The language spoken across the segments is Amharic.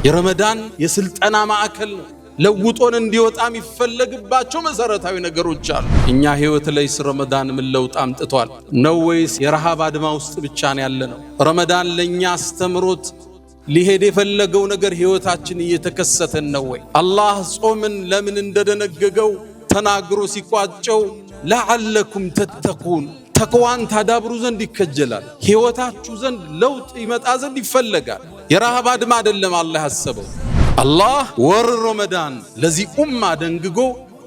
የረመዳን የስልጠና ማዕከል ነው። ለውጦን እንዲወጣም ይፈለግባቸው መሰረታዊ ነገሮች አሉ። እኛ ህይወት ላይ ረመዳን ምን ለውጥ አምጥቷል ነው ወይስ የረሃብ አድማ ውስጥ ብቻ ነው ያለነው? ረመዳን ለኛ አስተምሮት ሊሄድ የፈለገው ነገር ህይወታችን እየተከሰተን ነው ወይ? አላህ ጾምን ለምን እንደደነገገው ተናግሮ ሲቋጨው ለዓለኩም ተተቁን ተቅዋን ታዳብሩ ዘንድ ይከጀላል። ህይወታችሁ ዘንድ ለውጥ ይመጣ ዘንድ ይፈለጋል። የረሃብ አድማ አይደለም አላህ ያሰበው። አላህ ወር ረመዳን ለዚህ ኡማ ደንግጎ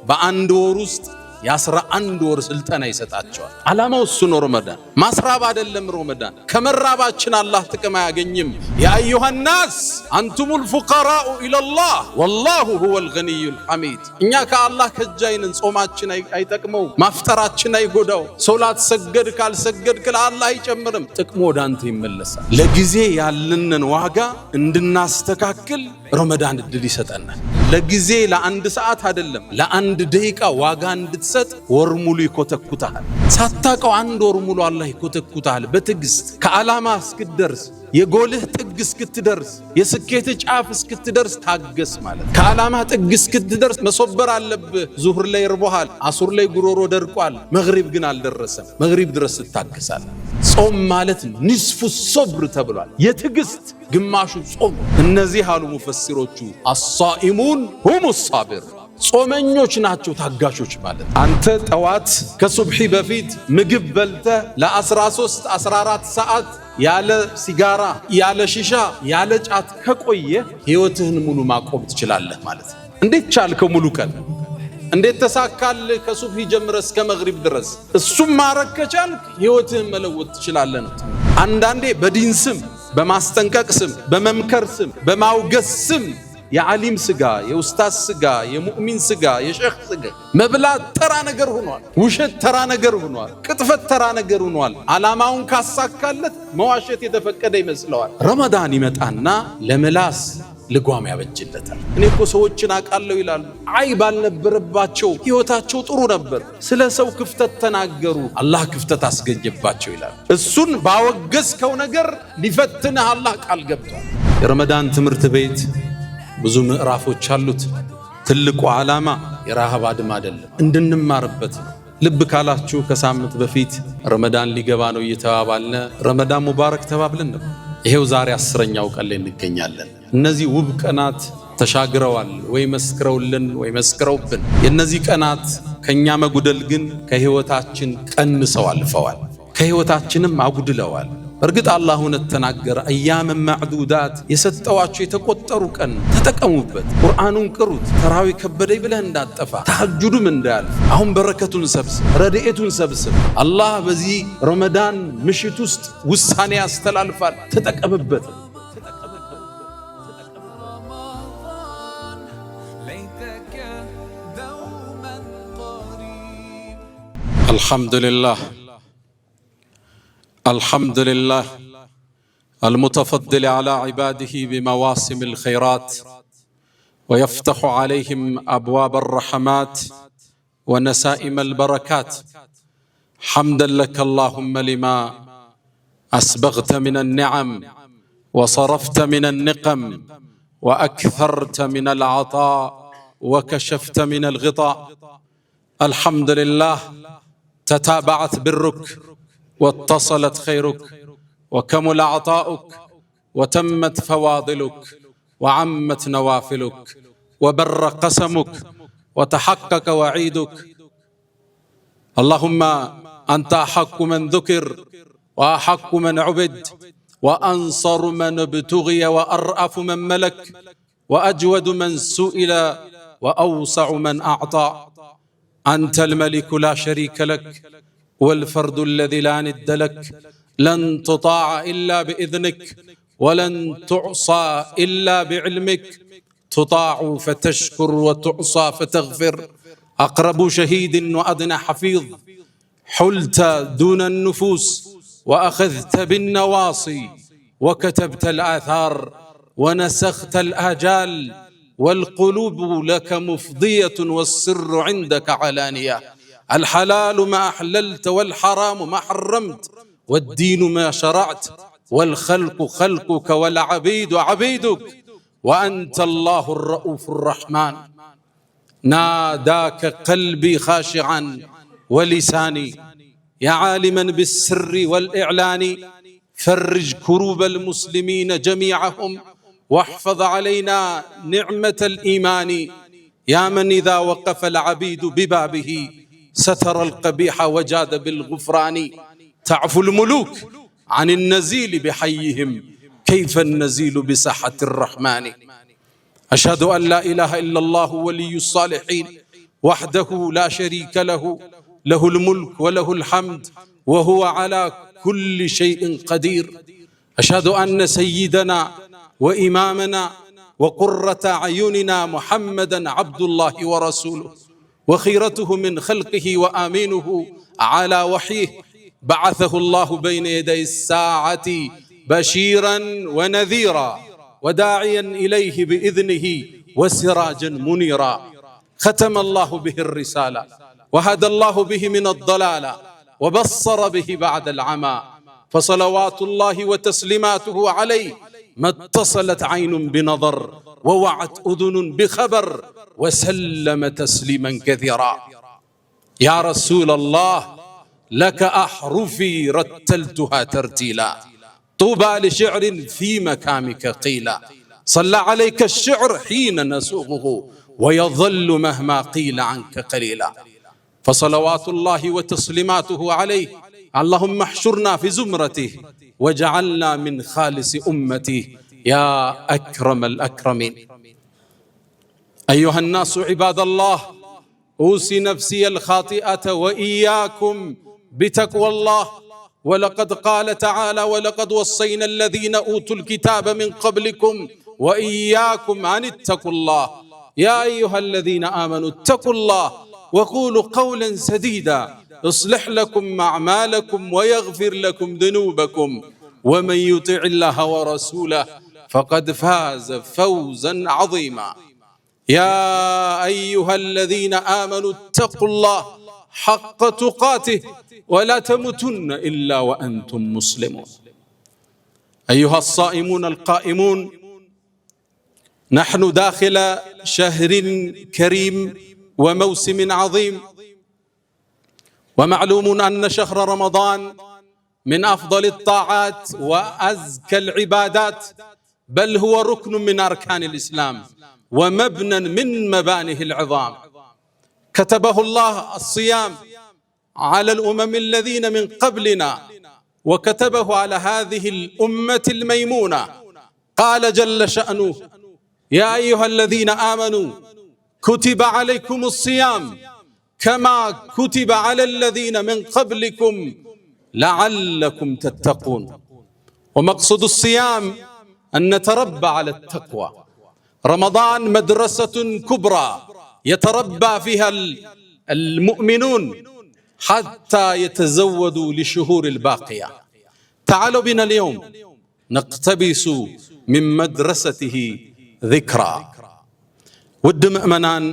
በአንድ ወር ውስጥ የ11 ወር ስልጠና ይሰጣቸዋል። ዓላማው እሱ ነው። ረመዳን ማስራብ አይደለም። ረመዳን ከመራባችን አላህ ጥቅም አያገኝም። ያ አዩሃ ናስ አንቱሙል ፉቀራኡ ኢለላህ ወላሁ ሁወል ገኒዩል ሐሚድ። እኛ ከአላህ ከጃይንን ጾማችን አይጠቅመው፣ ማፍጠራችን አይጎዳው። ሶላት ሰገድ ካልሰገድክ ለአላህ አይጨምርም፣ ጥቅሙ ወደ አንተ ይመለሳል። ለጊዜ ያለንን ዋጋ እንድናስተካክል ረመዳን እድል ይሰጠናል። ለጊዜ ለአንድ ሰዓት አይደለም ለአንድ ደቂቃ ዋጋ እንድትሰጥ ወር ሙሉ ይኮተኩታል። ሳታቀው አንድ ወር ሙሉ አላህ ይኮተኩታል በትዕግስት ከዓላማ እስክትደርስ፣ የጎልህ ጥግ እስክትደርስ፣ የስኬት ጫፍ እስክትደርስ ታገስ ማለት። ከዓላማ ጥግ እስክትደርስ መሶበር አለብህ። ዙህር ላይ ርቦሃል፣ አሱር ላይ ጉሮሮ ደርቋል፣ መግሪብ ግን አልደረሰም። መግሪብ ድረስ ትታገሳለህ። ጾም ማለት ንስፉ ሶብር ተብሏል። የትዕግስት ግማሹ ጾም። እነዚህ አሉ ሙፈሲሮቹ አሳኢሙን ሁሙ ሳቢር፣ ጾመኞች ናቸው ታጋሾች ማለት። አንተ ጠዋት ከሱብሒ በፊት ምግብ በልተህ ለ13 14 ሰዓት ያለ ሲጋራ ያለ ሺሻ ያለ ጫት ከቆየ ህይወትህን ሙሉ ማቆም ትችላለህ ማለት። እንዴት ቻልከው? ሙሉ ቀን እንዴት ተሳካልህ? ከሱብሒ ጀምረህ እስከ መግሪብ ድረስ እሱም ማረግ ከቻልክ ህይወትህን መለወጥ ትችላለህ ነው። አንዳንዴ በዲን ስም፣ በማስጠንቀቅ ስም፣ በመምከር ስም፣ በማውገስ ስም የዓሊም ስጋ፣ የኡስታዝ ስጋ፣ የሙእሚን ስጋ፣ የሼኽ ስጋ መብላት ተራ ነገር ሆኗል። ውሸት ተራ ነገር ሆኗል። ቅጥፈት ተራ ነገር ሆኗል። ዓላማውን ካሳካለት መዋሸት የተፈቀደ ይመስለዋል። ረመዳን ይመጣና ለምላስ ልጓም ያበጅለታል። እኔ እኮ ሰዎችን አውቃለሁ ይላሉ። አይብ አልነበረባቸው፣ ህይወታቸው ጥሩ ነበር። ስለ ሰው ክፍተት ተናገሩ፣ አላህ ክፍተት አስገኘባቸው ይላሉ። እሱን ባወገዝከው ነገር ሊፈትንህ አላህ ቃል ገብቷል። የረመዳን ትምህርት ቤት ብዙ ምዕራፎች አሉት። ትልቁ ዓላማ የረሃብ አድማ አይደለም፣ እንድንማርበት ነው። ልብ ካላችሁ ከሳምንት በፊት ረመዳን ሊገባ ነው እየተባባልነ ረመዳን ሙባረክ ተባብለን ነበር። ይሄው ዛሬ 10ኛው ቀን ላይ እንገኛለን። እነዚህ ውብ ቀናት ተሻግረዋል ወይ መስክረውልን ወይ መስክረውብን። የነዚህ ቀናት ከኛ መጉደል ግን ከህይወታችን ቀንሰው አልፈዋል፣ ከህይወታችንም አጉድለዋል። በእርግጥ አላህ እውነት ተናገረ። አያም ማዕዱዳት፣ የሰጠዋችሁ የተቆጠሩ ቀን ተጠቀሙበት። ቁርአኑን ቅሩት። ተራዊ ከበደኝ ብለህ እንዳጠፋ፣ ተሐጁዱም እንዳያልፍ። አሁን በረከቱን ሰብስብ፣ ረድኤቱን ሰብስብ። አላህ በዚህ ረመዳን ምሽት ውስጥ ውሳኔ ያስተላልፋል። ተጠቀምበት። አልሐምዱሊላህ الحمد لله المتفضل على عباده بمواسم الخيرات ويفتح عليهم أبواب الرحمات ونسائم البركات. حمدا لك اللهم لما أسبغت من النعم وصرفت من النقم وأكثرت من العطاء وكشفت من الغطاء. الحمد لله تتابعت برك واتصلت خيرك وكمل عطاؤك وتمت فواضلك وعمت نوافلك وبر قسمك وتحقق وعيدك. اللهم أنت أحق من ذكر وأحق من عبد وأنصر من ابتغي وأرأف من ملك وأجود من سئل وأوسع من أعطى. أنت الملك لا شريك لك والفرد الذي لا ند لك. لن تطاع إلا بإذنك ولن تعصى إلا بعلمك. تطاع فتشكر وتعصى فتغفر. أقرب شهيد وأدنى حفيظ. حلت دون النفوس وأخذت بالنواصي وكتبت الآثار ونسخت الآجال. والقلوب لك مفضية والسر عندك علانية. الحلال ما أحللت والحرام ما حرمت والدين ما شرعت والخلق خلقك والعبيد عبيدك وأنت الله الرؤوف الرحمن ناداك قلبي خاشعا ولساني يا عالما بالسر والإعلان فرج كروب المسلمين جميعهم واحفظ علينا نعمة الإيمان يا من إذا وقف العبيد ببابه ستر القبيح وجاد بالغفران تعفو الملوك عن النزيل بحيهم كيف النزيل بساحة الرحمن أشهد أن لا إله إلا الله ولي الصالحين وحده لا شريك له له الملك وله الحمد وهو على كل شيء قدير أشهد أن سيدنا وإمامنا وقرة أعيننا محمدا عبد الله ورسوله وخيرته من خلقه وآمينه على وحيه بعثه الله بين يدي الساعة بشيرا ونذيرا وداعيا إليه بإذنه وسراجا منيرا ختم الله به الرسالة وهدى الله به من الضلالة وبصر به بعد العمى فصلوات الله وتسليماته عليه ما اتصلت عين بنظر ووعت أذن بخبر وسلم تسليما كثيرا يا رسول الله لك أحرفي رتلتها ترتيلا طوبى لشعر في مكامك قيلا صلى عليك الشعر حين نسوقه ويظل مهما قيل عنك قليلا فصلوات الله وتسليماته عليه اللهم احشرنا في زمرته وجعلنا من خالص أمته يا أكرم الأكرمين أيها الناس عباد الله أوصي نفسي الخاطئة وإياكم بتقوى الله ولقد قال تعالى ولقد وصينا الذين أوتوا الكتاب من قبلكم وإياكم أن اتقوا الله يا أيها الذين آمنوا اتقوا الله وقولوا قولا سديدا يصلح لكم أعمالكم ويغفر لكم ذنوبكم ومن يطع الله ورسوله فقد فاز فوزا عظيما يا أيها الذين آمنوا اتقوا الله حق تقاته ولا تموتن إلا وأنتم مسلمون أيها الصائمون القائمون نحن داخل شهر كريم وموسم عظيم ومعلوم أن شهر رمضان من أفضل الطاعات وأزكى العبادات بل هو ركن من أركان الإسلام ومبنى من مبانيه العظام كتبه الله الصيام على الأمم الذين من قبلنا وكتبه على هذه الأمة الميمونة قال جل شأنه يا أيها الذين آمنوا كتب عليكم الصيام كما كتب على الذين من قبلكم لعلكم تتقون ومقصد الصيام أن نتربى على التقوى رمضان مدرسة كبرى يتربى فيها المؤمنون حتى يتزودوا للشهور الباقية تعالوا بنا اليوم نقتبس من مدرسته ذكرى ود مؤمنان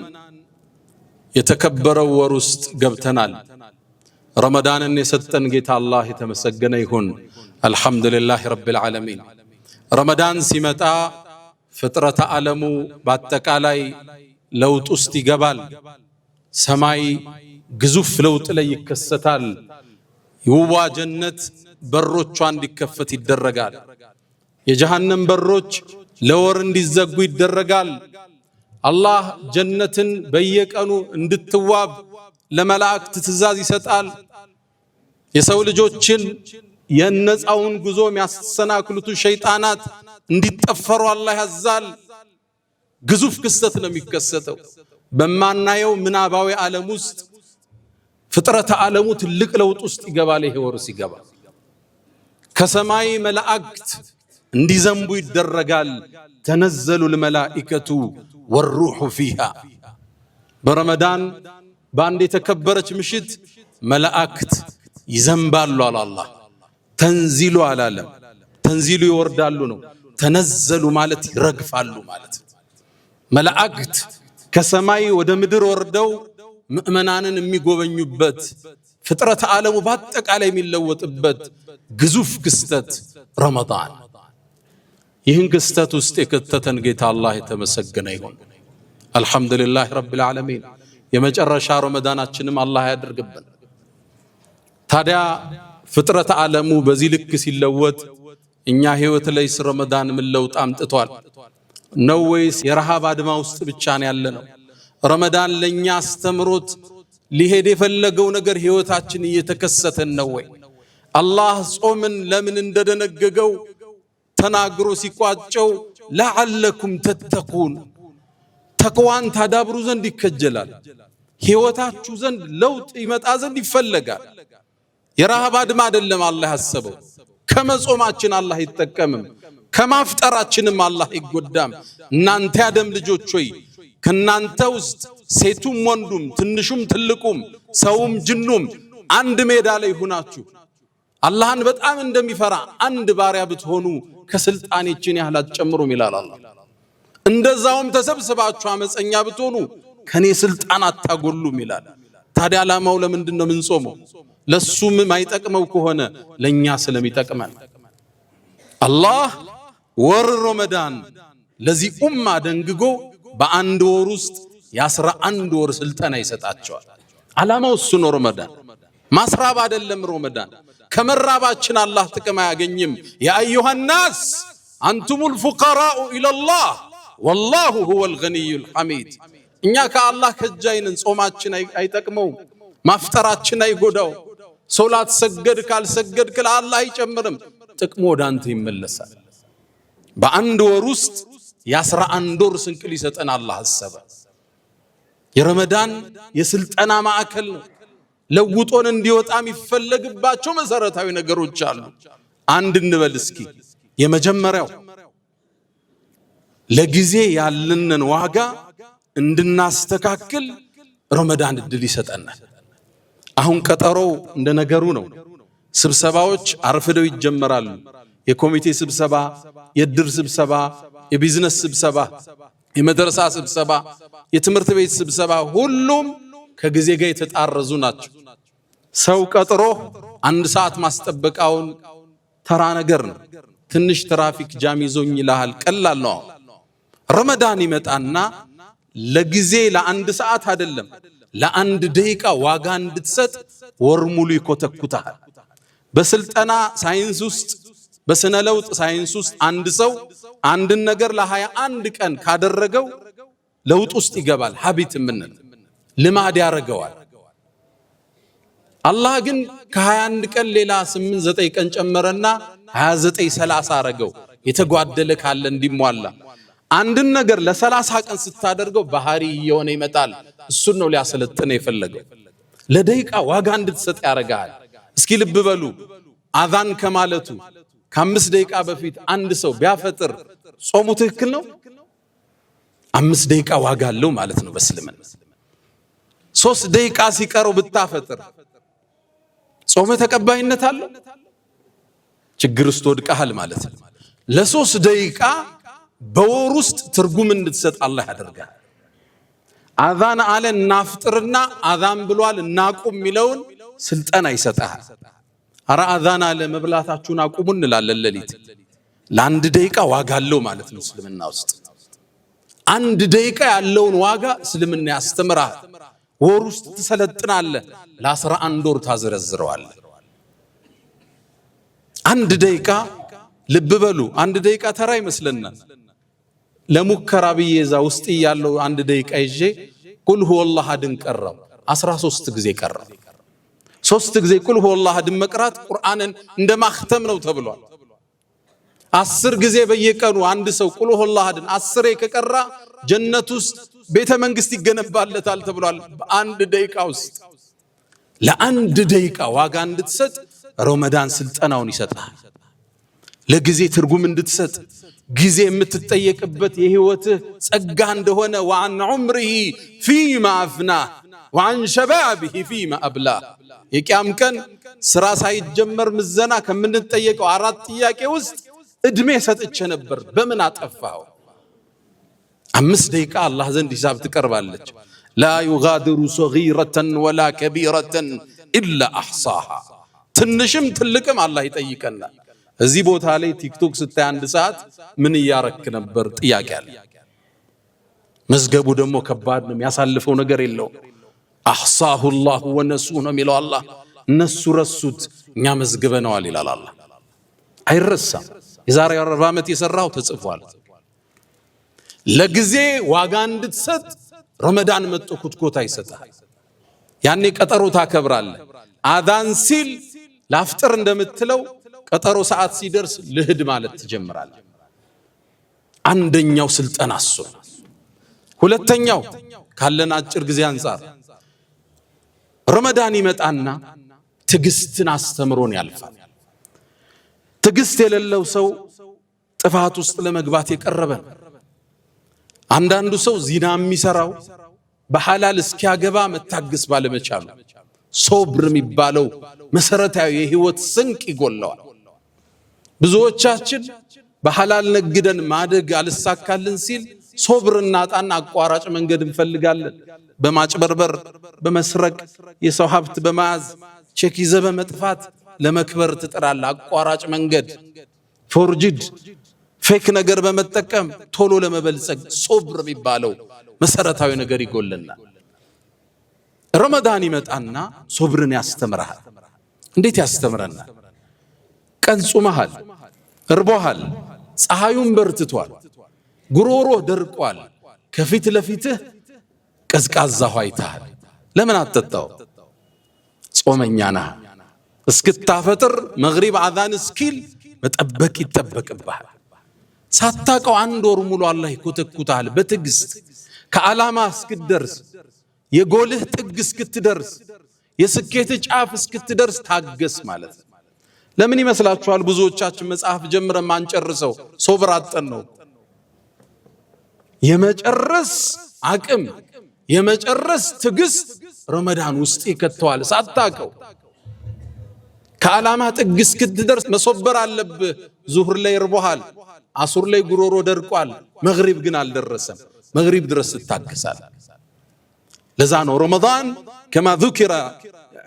يتكبر ورست قبتنال رمضان النستن جيت الله يتمسجن يهون الحمد لله رب العالمين رمضان سمتا فترة عالمو باتك علي لوت أستي جبال سماي جزوف لوت لي كستال يوا جنة بروج عندك كفت الدرجال يجهنم بروج لورن دي زقوي الدرجال الله جنة بيك أنو عند التواب لملاك تتزازي ستال يسول جوتشن ينز أون جزوم يسنا كلتو شيطانات عند تفروا الله الزال جزوف كستنا ميكستو بما نايو من أباوي عالموست فطرة عالموت اللق لو توست إجاباله ورسي جبا كسماي ملاكت عندي زنبو الدرجال تنزل الملائكة والروح فيها برمضان باندي تكبرت مشد ملائكت يزنبالوا على الله تنزلوا على العالم تنزلوا يوردالوا تنزلوا مالتي رقفالوا مالتي ملائكت كسماي ودمدر وردو مؤمنانن የሚጎበኙበት ፍጥረት ዓለሙ በአጠቃላይ የሚለወጥበት ግዙፍ ክስተት ረመዳን ይህን ክስተት ውስጥ የከተተን ጌታ አላህ የተመሰገነ ይሁን። አልሐምዱሊላህ ረቢል ዓለሚን። የመጨረሻ ረመዳናችንም አላህ ያድርግብን። ታዲያ ፍጥረት ዓለሙ በዚህ ልክ ሲለወጥ እኛ ህይወት ላይ ረመዳን ምን ለውጥ አምጥቷል ነው ወይስ የረሃብ አድማ ውስጥ ብቻ ነው ያለነው? ረመዳን ለኛ አስተምሮት ሊሄድ የፈለገው ነገር ህይወታችን እየተከሰተን ነው ወይ? አላህ ጾምን ለምን እንደደነገገው ተናግሮ ሲቋጨው ለዓለኩም ተተቁን ተቅዋን ታዳብሩ ዘንድ ይከጀላል። ህይወታችሁ ዘንድ ለውጥ ይመጣ ዘንድ ይፈለጋል። የረሃብ አድማ አይደለም አላህ ያሰበው። ከመጾማችን አላህ ይጠቀምም፣ ከማፍጠራችንም አላህ ይጎዳም። እናንተ ያደም ልጆች ሆይ ከናንተ ውስጥ ሴቱም ወንዱም ትንሹም ትልቁም ሰውም ጅኑም አንድ ሜዳ ላይ ሆናችሁ አላህን በጣም እንደሚፈራ አንድ ባሪያ ብትሆኑ ከስልጣኔችን ያህል አትጨምሩም ይላል አላህ። እንደዛውም ተሰብስባችሁ አመፀኛ ብትሆኑ ከኔ ስልጣን አታጎሉም ይላል። ታዲያ ዓላማው ለምንድነው የምንጾመው? ለሱም ማይጠቅመው ከሆነ ለኛ ስለሚጠቅመን አላህ ወር ረመዳን ለዚህ ኡማ ደንግጎ በአንድ ወር ውስጥ የ11 ወር ስልጠና ይሰጣቸዋል። ዓላማው እሱ ነው። ረመዳን ማስራብ አይደለም። ረመዳን ከመራባችን አላህ ጥቅም አያገኝም። ያ አዩሃ ናስ አንቱሙል ፉቀራኡ ኢለላህ ወላሁ ሁወል ገኒዩል ሐሚድ። እኛ ከአላህ ከጃይንን ጾማችን አይጠቅመውም፣ ማፍጠራችን አይጎዳው። ሶላት ሰገድ ካልሰገድክ ለአላህ አይጨምርም፣ ጥቅሙ ወደ አንተ ይመለሳል። በአንድ ወር ውስጥ የ11 ወር ስንቅ ሊሰጠን አላህ አሰበ። የረመዳን የስልጠና ማዕከል ነው። ለውጦን እንዲወጣ የሚፈለግባቸው መሰረታዊ ነገሮች አሉ። አንድ እንበል እስኪ። የመጀመሪያው ለጊዜ ያለንን ዋጋ እንድናስተካክል ረመዳን እድል ይሰጠናል። አሁን ቀጠሮው እንደ ነገሩ ነው። ስብሰባዎች አርፍደው ይጀመራሉ። የኮሚቴ ስብሰባ፣ የድር ስብሰባ፣ የቢዝነስ ስብሰባ፣ የመድረሳ ስብሰባ፣ የትምህርት ቤት ስብሰባ ሁሉም ከጊዜ ጋር የተጣረዙ ናቸው። ሰው ቀጥሮ 1 ሰዓት ማስጠበቃውን ተራ ነገር ነው። ትንሽ ትራፊክ ጃም ይዞኝ ይላል፣ ቀላል ነው። ረመዳን ይመጣና ለጊዜ ለ1 ሰዓት አይደለም ለ1 ደቂቃ ዋጋ እንድትሰጥ ወር ሙሉ ይኮተኩታል። በስልጠና ሳይንስ ውስጥ በስነ ለውጥ ሳይንስ ውስጥ አንድ ሰው አንድን ነገር ለ21 ቀን ካደረገው ለውጥ ውስጥ ይገባል። ሀቢት ምንል ልማድ ያረጋዋል። አላህ ግን ከ21 ቀን ሌላ 8-9 ቀን ጨመረና 29-30 አረገው። የተጓደለ ካለ እንዲሟላ አንድን ነገር ለ30 ቀን ስታደርገው ባህሪ እየሆነ ይመጣል። እሱን ነው ሊያሰለጥነ የፈለገው። ለደቂቃ ዋጋ እንድትሰጥ ያረጋል። እስኪ ልብ በሉ። አዛን ከማለቱ ከ5 ደቂቃ በፊት አንድ ሰው ቢያፈጥር ጾሙ ትክክል ነው? 5 ደቂቃ ዋጋ አለው ማለት ነው በእስልምና። 3 ደቂቃ ሲቀረው ብታፈጥር ጾሙ ተቀባይነት አለው? ችግር ውስጥ ወድቀሃል ማለት ነው። ለ3 ደቂቃ በወር ውስጥ ትርጉም እንድትሰጥ አላህ ያደርጋል። አዛን አለ እናፍጥርና አዛን ብሏል እናቁም የሚለውን ስልጠና ይሰጣል። አረ አዛን አለ መብላታችሁን አቁሙ እንላለን ሌሊት። ለ1 ደቂቃ ዋጋ አለው ማለት ነው እስልምና ውስጥ። 1 ደቂቃ ያለውን ዋጋ እስልምና ያስተምራል። ወር ውስጥ ትሰለጥናለህ፣ ለ11 ወር ታዘረዝረዋለህ። 1 ደቂቃ ልብ በሉ። 1 ደቂቃ ተራ ይመስለናል። ለሙከራ ብዬ እዛ ውስጥ ያለው 1 ደቂቃ ይዤ ቁል ሁወላህ አሐድን ቀራው 13 ጊዜ ቀራው። 3 ጊዜ ቁል ሁወላህ አሐድን መቅራት ቁርአንን እንደ ማختም ነው ተብሏል። 10 ጊዜ በየቀኑ አንድ ሰው ቁል ሁወላህ አሐድን 10 ከቀራ ጀነት ውስጥ ቤተ መንግስት ይገነባለታል ተብሏል። በ1 ደቂቃ ውስጥ ለ1 ደቂቃ ዋጋ እንድትሰጥ ረመዳን ስልጠናውን ይሰጣል። ለጊዜ ትርጉም እንድትሰጥ ጊዜ የምትጠየቅበት የህይወትህ ጸጋ እንደሆነ ወአን ዑምሪሂ ፊማ አፍና ወአን ሸባቢሂ ፊማ አብላ። የቂያም ቀን ስራ ሳይጀመር ምዘና ከምንጠየቀው 4 ጥያቄ ውስጥ እድሜ ሰጥቼ ነበር በምን አጠፋው? 5 ደቂቃ አላህ ዘንድ ሂሳብ ትቀርባለች። ላ ዩጋዲሩ ሰጊረተን ወላ ከቢረተን ኢላ አሕሳሃ። ትንሽም ትልቅም አላህ ይጠይቀናል። እዚህ ቦታ ላይ ቲክቶክ ስታይ አንድ ሰዓት ምን ያረክ ነበር ጥያቄ አለ። መዝገቡ ደግሞ ከባድ ነው፣ የሚያሳልፈው ነገር የለው። አህሳሁ الله ወነሱሁ ነው የሚለው አላህ። እነሱ ረሱት እኛ መዝግበነዋል ይላል አላህ። አይረሳም። የዛሬ 40 ዓመት የሰራው ተጽፏል። ለጊዜ ዋጋ እንድትሰጥ ረመዳን መጥቶ ኩትኮታ ይሰጣል። ያኔ ቀጠሮ ታከብራለህ። አዛን ሲል ላፍጥር እንደምትለው ቀጠሮ ሰዓት ሲደርስ ልህድ ማለት ትጀምራለህ። አንደኛው ስልጠና እሱ። ሁለተኛው ካለን አጭር ጊዜ አንፃር ረመዳን ይመጣና ትግስትን አስተምሮን ያልፋል። ትግስት የሌለው ሰው ጥፋት ውስጥ ለመግባት የቀረበ ነው። አንዳንዱ ሰው ዚና የሚሰራው በሐላል እስኪያገባ መታገስ ባለመቻሉ ሶብር የሚባለው መሰረታዊ የህይወት ስንቅ ይጎለዋል። ብዙዎቻችን በሐላል ነግደን ማደግ አልሳካልን ሲል ሶብር እናጣና አቋራጭ መንገድ እንፈልጋለን። በማጭበርበር፣ በመስረቅ፣ የሰው ሀብት በመያዝ ቼክ ይዘህ በመጥፋት ለመክበር ትጥራለህ። አቋራጭ መንገድ ፎርጅድ ፌክ ነገር በመጠቀም ቶሎ ለመበልጸግ ሶብር የሚባለው መሰረታዊ ነገር ይጎለናል። ረመዳን ይመጣና ሶብርን ያስተምራል። እንዴት ያስተምረናል? ቀን ጾመሃል፣ እርቦሃል፣ ፀሐዩን በርትቷል፣ ጉሮሮ ደርቋል፣ ከፊት ለፊትህ ቀዝቃዛ ውሃ አይተሃል። ለምን አትጠጣው? ጾመኛ ነህ። እስክታፈጥር መግሪብ አዛን እስኪል መጠበቅ ይጠበቅብሃል። ሳታውቀው 1 ወር ሙሉ አላህ ይኮተኩታል በትዕግስት ከዓላማ እስክትደርስ፣ የጎልህ ጥግ እስክትደርስ፣ የስኬት ጫፍ እስክትደርስ ታገስ ማለት ነው። ለምን ይመስላችኋል ብዙዎቻችን መጽሐፍ ጀምረን ማንጨርሰው? ሶብር አጠን ነው። የመጨረስ አቅም የመጨረስ ትዕግስት ረመዳን ውስጥ ይከተዋል ሳታውቀው። ከዓላማ ጥግ እስክትደርስ መሶበር አለብህ። ዙህር ላይ እርቦሃል፣ አሱር ላይ ጉሮሮ ደርቋል፣ መግሪብ ግን አልደረሰም። መግሪብ ድረስ ትታገሳል። ለዛ ነው ረመዳን ከማ ذكر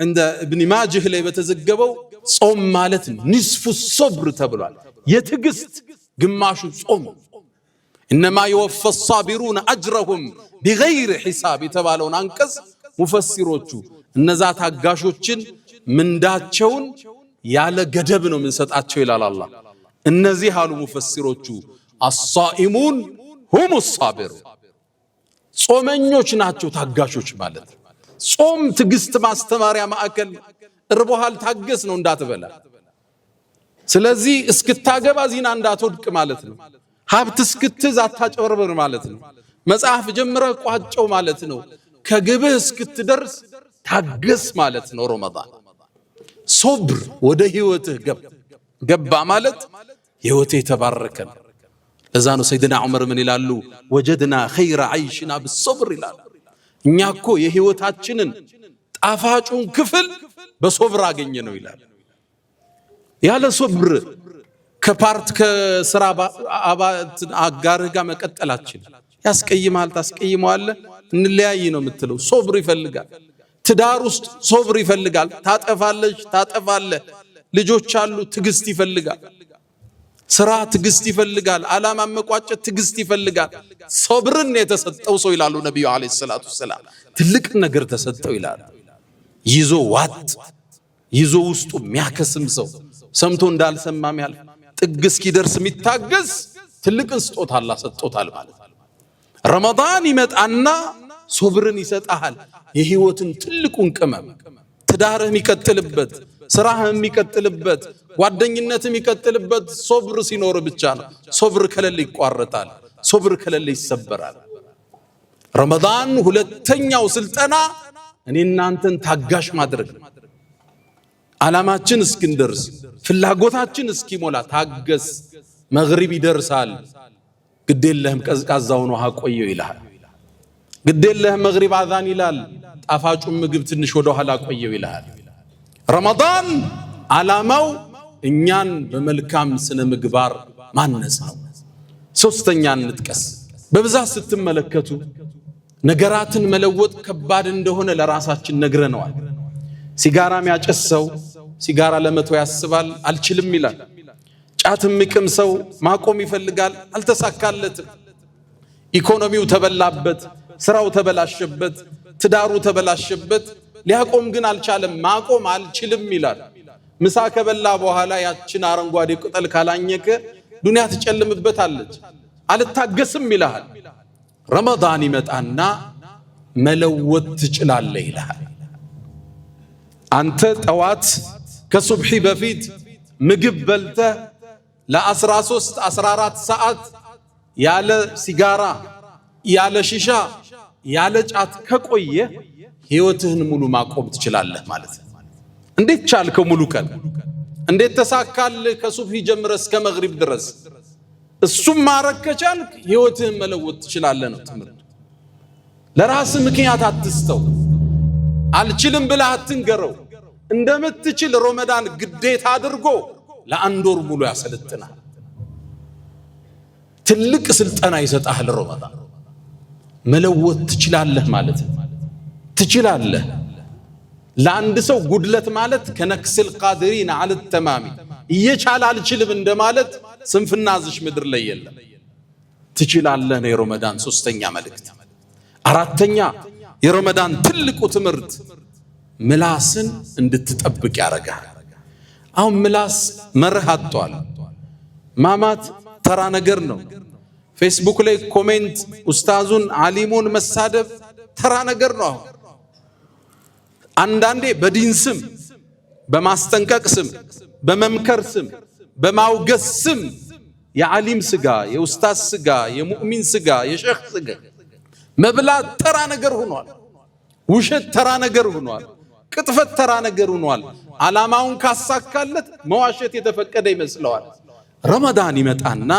عند ابن ماجه ላይ በተዘገበው ጾም ማለት ንስፉ ሶብር ተብሏል። የትዕግስት ግማሹ ጾም። انما يوفى الصابرون اجرهم بغير حساب የተባለውን አንቀጽ ሙፈሲሮቹ እነዛ ታጋሾችን ምንዳቸውን ያለ ገደብ ነው የምንሰጣቸው ይላል አላህ። እነዚህ አሉ ሙፈሲሮቹ الصائمون هم الصابرون፣ ጾመኞች ናቸው ታጋሾች ማለት። ጾም ትዕግስት ማስተማሪያ ማዕከል። እርቦሃል ታገስ ነው እንዳትበላ። ስለዚህ እስክታገባ ዚና እንዳትወድቅ ማለት ነው። ሀብት እስክትዝ አታጨበርበር ማለት ነው። መጽሐፍ ጀምረህ ቋጨው ማለት ነው። ከግብህ እስክትደርስ ታገስ ማለት ነው። ረመዳን ሶብር ወደ ህይወትህ ገባ ማለት ህይወትህ የተባረከ ነው። ለዛ ነው ሰይድና ዑመር ምን ይላሉ? ወጀድና ኸይረ ዐይሽና ብሶብር ይላሉ። እኛ እኮ የህይወታችንን ጣፋጩን ክፍል በሶብር አገኘ ነው ይላል። ያለ ሶብር ከፓርት ከስራ አጋርህ ጋር መቀጠላችን ያስቀይማል። ታስቀይመዋለህ፣ እንለያይ ነው የምትለው። ሶብር ይፈልጋል። ትዳር ውስጥ ሶብር ይፈልጋል። ታጠፋለች፣ ታጠፋለህ። ልጆች አሉ፣ ትዕግስት ይፈልጋል። ስራ ትዕግስት ይፈልጋል። ዓላማ መቋጨት ትዕግስት ይፈልጋል። ሶብርን የተሰጠው ሰው ይላሉ ነብዩ አለይሂ ሰላቱ ሰላም ትልቅ ነገር ተሰጠው ይላሉ። ይዞ ዋጥ ይዞ ውስጡ የሚያከስም ሰው ሰምቶ እንዳልሰማም ያልፍ ጥግ እስኪደርስ የሚታገስ ትልቅን ስጦታ አላህ ሰጥቶታል ማለት ነው። ረመዳን ይመጣና ሶብርን ይሰጣል። የህይወትን ትልቁን ቅመም ትዳርህ የሚቀጥልበት፣ ስራህ የሚቀጥልበት፣ ጓደኝነት የሚቀጥልበት ሶብር ሲኖር ብቻ ነው። ሶብር ከሌለ ይቋረጣል። ሶብር ከሌለ ይሰበራል። ረመዳን ሁለተኛው ስልጠና እኔ እናንተን ታጋሽ ማድረግ ነው። ዓላማችን እስክንደርስ ፍላጎታችን እስኪሞላ ታገስ። መግሪብ ይደርሳል፣ ግዴለህም ቀዝቃዛውን ውሃ ቆየው ይላል። ግዴለህም መግሪብ አዛን ይላል፣ ጣፋጩን ምግብ ትንሽ ወደ ኋላ ቆየው ይላል። ረመዳን ዓላማው እኛን በመልካም ስነ ምግባር ማነጽ ነው። ሶስተኛ እንጥቀስ። በብዛት ስትመለከቱ ነገራትን መለወጥ ከባድ እንደሆነ ለራሳችን ነግረነዋል። ሲጋራ የሚያጨስ ሰው ሲጋራ ለመተው ያስባል፣ አልችልም ይላል። ጫት የሚቅም ሰው ማቆም ይፈልጋል፣ አልተሳካለትም። ኢኮኖሚው ተበላበት፣ ስራው ተበላሸበት፣ ትዳሩ ተበላሸበት። ሊያቆም ግን አልቻለም። ማቆም አልችልም ይላል። ምሳ ከበላ በኋላ ያችን አረንጓዴ ቅጠል ካላኘከ ዱንያ ትጨልምበታለች። አልታገስም ይልሃል። ረመዳን ይመጣና መለወጥ ትችላለህ ይልሃል። አንተ ጠዋት ከሱብሒ በፊት ምግብ በልተህ ለ13 14 ሰዓት ያለ ሲጋራ ያለ ሺሻ ያለ ጫት ከቆየ ህይወትህን ሙሉ ማቆም ትችላለህ ማለት ነው። እንዴት ቻልከው? ሙሉ ቀን እንዴት ተሳካልህ? ከሱብሒ ጀምረህ እስከ መግሪብ ድረስ እሱም ማረግ ከቻልክ ህይወትህን መለወጥ ትችላለህ ነው ትምህርት። ለራስህ ምክንያት አትስተው። አልችልም ብለህ አትንገረው። እንደምትችል ረመዳን ግዴታ አድርጎ ለአንድ ወር ሙሉ ያሰለጥናል። ትልቅ ስልጠና ይሰጣል ረመዳን። መለወጥ ትችላለህ ማለት ነው። ትችላለህ። ለአንድ ሰው ጉድለት ማለት ከነክስል ቃድሪን አለ ተማሚ እየቻለ አልችልም እንደማለት ስንፍና እዚህ ምድር ላይ የለም። ትችላለህ ነው የረመዳን ሶስተኛ መልእክት። አራተኛ የረመዳን ትልቁ ትምህርት ምላስን እንድትጠብቅ ያረጋል። አሁን ምላስ መርህ አጥቷል። ማማት ተራ ነገር ነው። ፌስቡክ ላይ ኮሜንት ኡስታዙን ዓሊሙን መሳደብ ተራ ነገር ነው። አንዳንዴ በዲን ስም በማስጠንቀቅ ስም በመምከር ስም በማውገስ ስም የዓሊም ስጋ የኡስታዝ ስጋ የሙእሚን ስጋ የሼኽ ስጋ መብላት ተራ ነገር ሆኗል። ውሸት ተራ ነገር ሆኗል። ቅጥፈት ተራ ነገር ሆኗል። ዓላማውን ካሳካለት መዋሸት የተፈቀደ ይመስለዋል። ረመዳን ይመጣና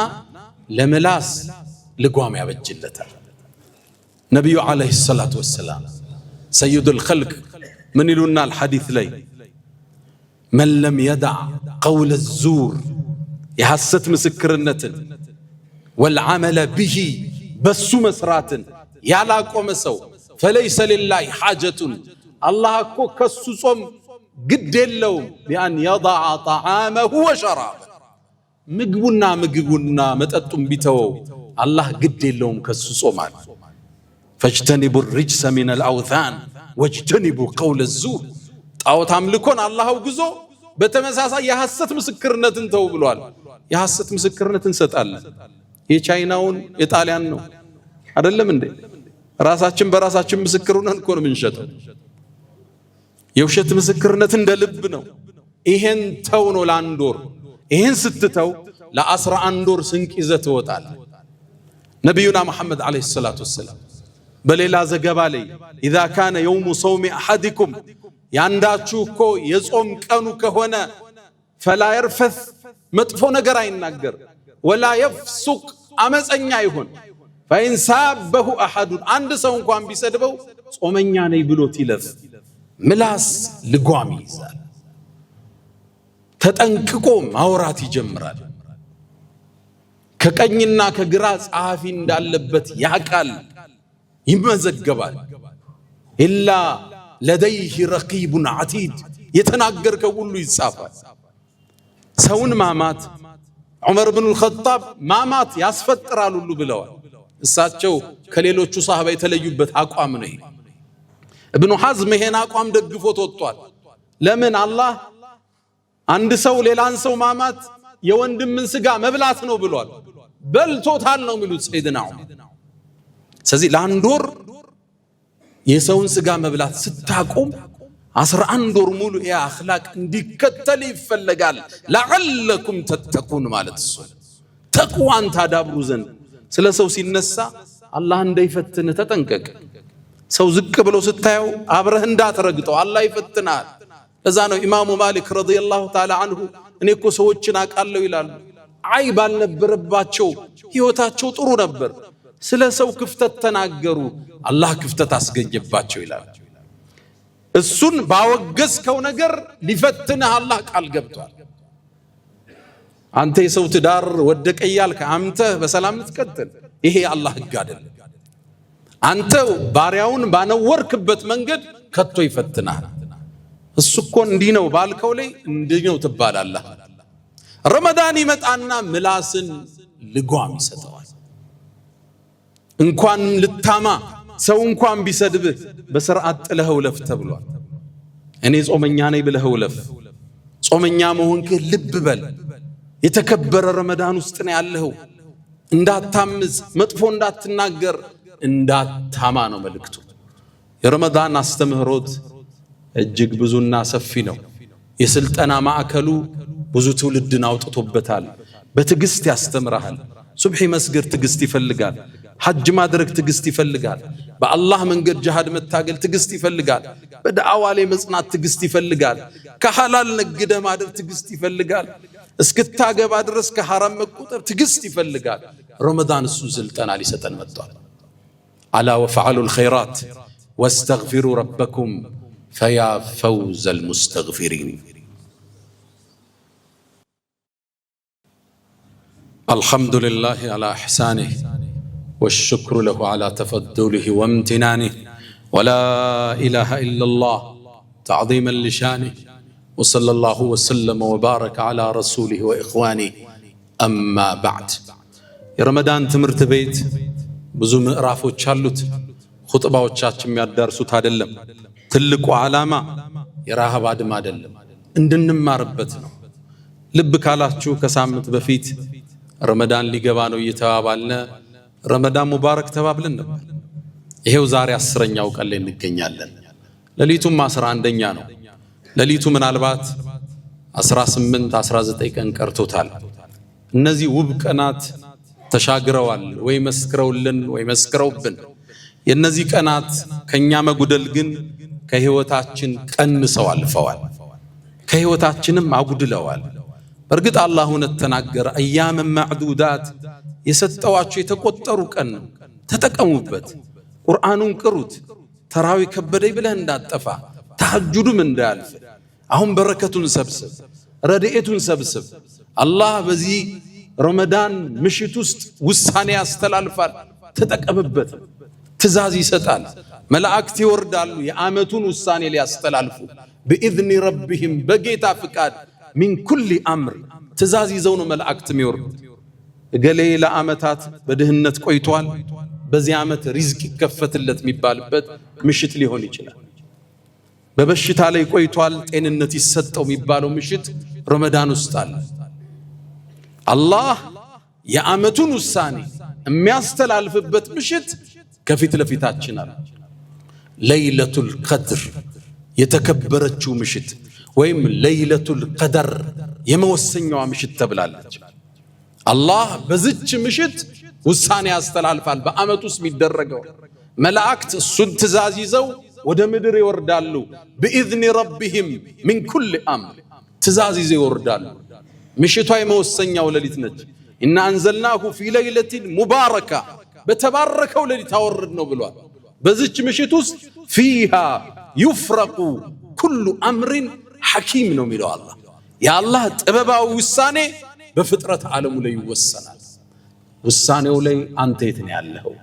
ለምላስ ልጓም ያበጅለታል። ነቢዩ ዓለይሂ ሰላቱ ወሰላም ሰይዱል ኸልቅ ምን ይሉናል ሐዲስ ላይ መን ለም የደዕ ቀውለ ዙር የሐሰት ምስክርነትን ወልዓመለ ብሂ በሱ መስራትን ያላቆመ ሰው ፈለይሰ ሊላሂ ሓጀቱን አላህ እኮ ከሱ ጾም ግድ የለውም ቢአን የضع طعامه وشرابه ምግቡና መጠጡን ቢተወው አላህ ግድ የለውም ከሱ ጾማል። ፈጅተኒቡ الرجس من الأوثان واجتنبوا قول الزور ጣዖት አምልኮን አላህ አውግዞ በተመሳሳይ የሐሰት ምስክርነትን ተው ብሏል። የሐሰት ምስክርነትን እንሰጣለን። የቻይናውን የጣሊያን ነው አይደለም እንዴ? ራሳችን በራሳችን ምስክር ሆነን እኮ ነው የምንሸጠው። የውሸት ምስክርነት እንደ ልብ ነው። ይሄን ተው ነው ለአንድ ወር። ይሄን ስትተው ለ11 ወር ስንቅ ይዘህ ትወጣለህ። ነቢዩና መሐመድ ዓለይሂ ሰላቱ ወሰላም በሌላ ዘገባ ላይ ኢዛ ካነ የውሙ ሰውሚ አሐዲኩም ያንዳችሁ እኮ የጾም ቀኑ ከሆነ ፈላ የርፈስ መጥፎ ነገር አይናገር፣ ወላ የፍሱቅ አመፀኛ ይሁን፣ ፈኢን ሳበሁ አሐዱን አንድ ሰው እንኳን ቢሰድበው ጾመኛ ነኝ ብሎት ይለፍ። ምላስ ልጓም ይይዛል። ተጠንቅቆ ማውራት ይጀምራል። ከቀኝና ከግራ ጸሐፊ እንዳለበት ያቃል፣ ይመዘገባል። ኢላ ለደይህ ረቂቡን ዓቲድ የተናገርከው ሁሉ ይጻፋል። ሰውን ማማት ዑመር ብኑል ኸጣብ ማማት ያስፈጥራል ሁሉ ብለዋል። እሳቸው ከሌሎቹ ሰሃባ የተለዩበት አቋም ነው። ኢብኑ ሐዝም ይሄን አቋም ደግፎት ወጥቷል። ለምን? አላህ አንድ ሰው ሌላን ሰው ማማት የወንድምን ስጋ መብላት ነው ብሏል። በልቶታል ነው የሚሉት ሰይድና ዑመር። ስለዚህ ለአንድ ወር የሰውን ስጋ መብላት ስታቆም 11 ወር ሙሉ ያ አኽላቅ እንዲከተል ይፈለጋል። ለዓለኩም ተተቁን ማለት እሱ ተቅዋን ታዳብሩ ዘንድ። ስለ ሰው ሲነሳ አላህ እንዳይፈትንህ ተጠንቀቅ። ሰው ዝቅ ብሎ ስታየው አብረህ እንዳትረግጠው፣ አላህ ይፈትናል። ለዛ ነው ኢማሙ ማሊክ ረዲየላሁ ተዓላ አንሁ እኔ እኮ ሰዎችን አውቃለሁ ይላሉ። አይብ አልነበረባቸው፣ ህይወታቸው ጥሩ ነበር። ስለ ሰው ክፍተት ተናገሩ፣ አላህ ክፍተት አስገኘባቸው ይላል። እሱን ባወገዝከው ነገር ሊፈትንህ አላህ ቃል ገብቷል። አንተ የሰው ትዳር ወደቀ እያልክ አንተ በሰላም ልትቀጥል፣ ይሄ አላህ ህግ አይደለም። አንተ ባሪያውን ባነወርክበት መንገድ ከቶ ይፈትናል። እሱ እኮ እንዲህ ነው ባልከው ላይ እንዲህ ነው ትባላለህ። ረመዳን ይመጣና ምላስን ልጓም ይሰጠዋል። እንኳን ልታማ ሰው እንኳን ቢሰድብህ በስርዓት ጥለኸው ለፍ ተብሏል። እኔ ጾመኛ ነኝ ብለኸው ለፍ። ጾመኛ መሆንክህ ልብ በል። የተከበረ ረመዳን ውስጥ ነው ያለኸው። እንዳታምዝ፣ መጥፎ እንዳትናገር፣ እንዳታማ ነው መልእክቱ። የረመዳን አስተምህሮት እጅግ ብዙና ሰፊ ነው። የስልጠና ማዕከሉ ብዙ ትውልድን አውጥቶበታል። በትዕግስት ያስተምራል። ሱብሒ መስገድ ትዕግስት ይፈልጋል። ሐጅ ማድረግ ትዕግስት ይፈልጋል። በአላህ መንገድ ጂሃድ መታገል ትዕግስት ይፈልጋል። በዳዕዋ ላይ መጽናት ትዕግስት ይፈልጋል። ከሐላል ነግደ ማደር ትዕግስት ይፈልጋል። እስክታገባ ድረስ ከሐራም መቆጠብ ትዕግስት ይፈልጋል። ረመዳን እሱ ስልጠና ሊሰጠን መጥቷል። አላ ወፈዐሉል ኸይራት ወስተግፊሩ ረበኩም ፈያ ፈውዘል ሙስተግፊሪን። አልሐምዱሊላህ አላ ኢሕሳኒህ والشكر له على تفضله وامتنانه ولا إله إلا الله تعظيما لشانه وصلى الله وسلم وبارك على رسوله وإخوانه أما بعد. يا رمضان تمرت بيت ብዙ ምዕራፎች አሉት። ኹጥባዎቻችን የሚያዳርሱት አይደለም። ትልቁ ዓላማ የረሃብ አድማ አይደለም፣ እንድንማርበት ነው። ልብ ካላችሁ ከሳምንት በፊት ረመዳን ሊገባ ነው እየተባባልነ ረመዳን ሙባረክ ተባብለን ነበር። ይሄው ዛሬ 10ኛው ቀን ላይ እንገኛለን። ሌሊቱም 11ኛ ነው። ሌሊቱ ምናልባት 18 19 ቀን ቀርቶታል። እነዚህ ውብ ቀናት ተሻግረዋል ወይ መስክረውልን ወይ መስክረውብን። የነዚህ ቀናት ከኛ መጉደል ግን ከህይወታችን ቀንሰው አልፈዋል፣ ከህይወታችንም አጉድለዋል። በርግጥ አላህ እውነት ተናገረ። አያም ማዕዱዳት የሰጠዋችሁ የተቆጠሩ ቀን ነው፣ ተጠቀሙበት። ቁርአኑን ቅሩት። ተራዊ ከበደይ ብለህ እንዳጠፋ፣ ተሐጁዱም እንዳያልፍ። አሁን በረከቱን ሰብስብ፣ ረድኤቱን ሰብስብ። አላህ በዚህ ረመዳን ምሽት ውስጥ ውሳኔ ያስተላልፋል፣ ተጠቀምበት። ትእዛዝ ይሰጣል፣ መላእክት ይወርዳሉ የዓመቱን ውሳኔ ሊያስተላልፉ بإذن ربهم በጌታ ፍቃድ من كل أمر ትእዛዝ ይዘው ነው መላእክት የሚወርዱት። እገሌ ለዓመታት በድህነት ቆይቷል፣ በዚህ ዓመት ሪዝቅ ይከፈትለት የሚባልበት ምሽት ሊሆን ይችላል። በበሽታ ላይ ቆይቷል፣ ጤንነት ይሰጠው የሚባለው ምሽት ረመዳን ውስጥ አለ። አላህ የዓመቱን ውሳኔ የሚያስተላልፍበት ምሽት ከፊት ለፊታችን አለ። ለይለቱል ቀድር የተከበረችው ምሽት ወይም ለይለቱል ቀደር የመወሰኛዋ ምሽት ተብላለች። አላህ በዚች ምሽት ውሳኔ ያስተላልፋል። በዓመት ውስጥ የሚደረገው መላእክት እሱን ትእዛዝ ይዘው ወደ ምድር ይወርዳሉ። بإذن ربهم من كل أمر ትእዛዝ ይዘው ይወርዳሉ። ምሽቷ የመወሰኛው ሌሊት ነች። إن أنزلناه في ليلة مباركة በተባረከው ሌሊት አወረድ ነው ብሏል። በዚች ምሽት ውስጥ فيها يفرق كل أمر حكيم ነው የሚለው አላህ። የአላህ ጥበባዊ ውሳኔ በፍጥረት ዓለሙ ላይ ይወሰናል። ውሳኔው ላይ አንተ የት ነው ያለኸው?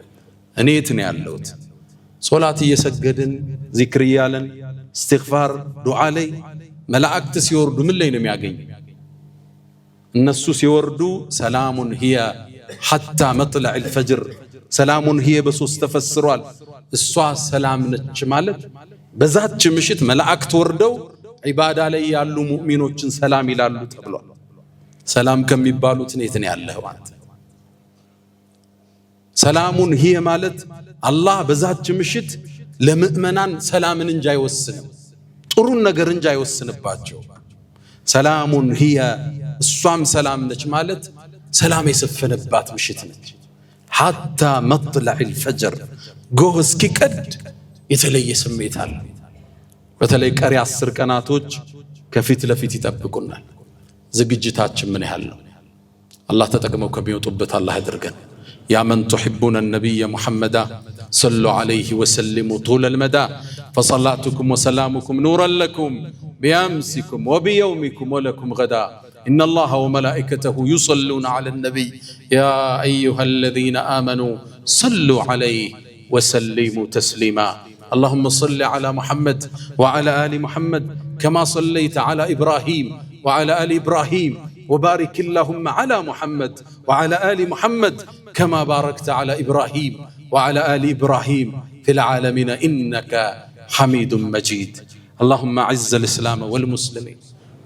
እኔ የት ነው ያለሁት? ሶላት እየሰገድን ዚክር እያለን እስትግፋር ዱዓ ላይ መላእክት ሲወርዱ ምን ላይ ነው የሚያገኙ? እነሱ ሲወርዱ ሰላሙን ሂየ ሐታ መጥለዕ الفجر ሰላሙን ሂየ በሶስት ተፈስሯል። እሷ ሰላም ነች ማለት በዛች ምሽት መላእክት ወርደው ዒባዳ ላይ ያሉ ሙእሚኖችን ሰላም ይላሉ ተብሏል። ሰላም ከሚባሉት የት ነው ያለኸው ማለት ነው። ሰላሙን ሂየ ማለት አላህ በዛች ምሽት ለምእመናን ሰላምን እንጂ አይወስንም፣ ጥሩን ነገር እንጂ አይወስንባቸው። ሰላሙን ሂየ እሷም ሰላም ነች ማለት ሰላም የሰፈነባት ምሽት ነች። ሐታ መጥለዕ الفجر ጎህ እስኪቀድ የተለየ ስሜት አለ። በተለይ ቀሪ 10 ቀናቶች ከፊት ለፊት ይጠብቁናል። ዝግጅታችን ምን ያህል ነው? አላህ ተጠቅመው ከሚወጡበት አላህ ያድርገን። يا من تحبون النبي محمدا صلوا عليه وسلموا طول المدى فصلاتكم وسلامكم نورا لكم بأمسكم وبيومكم ولكم غدا إن الله وملائكته يصلون على النبي يا أيها الذين آمنوا صلوا عليه وسلموا تسليما اللهم صل على محمد وعلى آل محمد كما صليت على إبراهيم وعلى آل إبراهيم وبارك اللهم على محمد وعلى آل محمد كما باركت على إبراهيم وعلى آل إبراهيم في العالمين إنك حميد مجيد. اللهم أعز الإسلام والمسلمين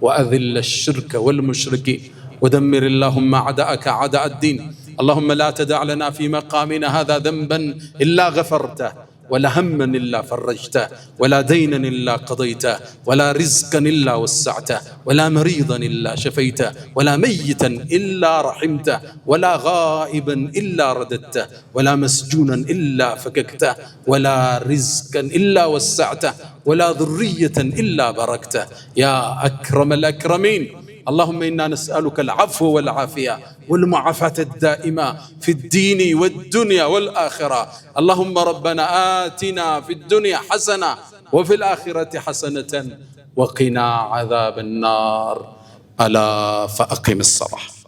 وأذل الشرك والمشركين ودمر اللهم أعداءك أعداء الدين. اللهم لا تدع لنا في مقامنا هذا ذنبا إلا غفرته، ولا هما إلا فرجته، ولا دينا إلا قضيته، ولا رزقا إلا وسعته، ولا مريضا إلا شفيته، ولا ميتا إلا رحمته، ولا غائبا إلا رددته، ولا مسجونا إلا فككته، ولا رزقا إلا وسعته، ولا ذرية إلا باركته يا أكرم الأكرمين. اللهم إنا نسألك العفو والعافية والمعافاة الدائمة في الدين والدنيا والآخرة. اللهم ربنا آتنا في الدنيا حسنة وفي الآخرة حسنة وقنا عذاب النار. ألا فأقم الصلاة.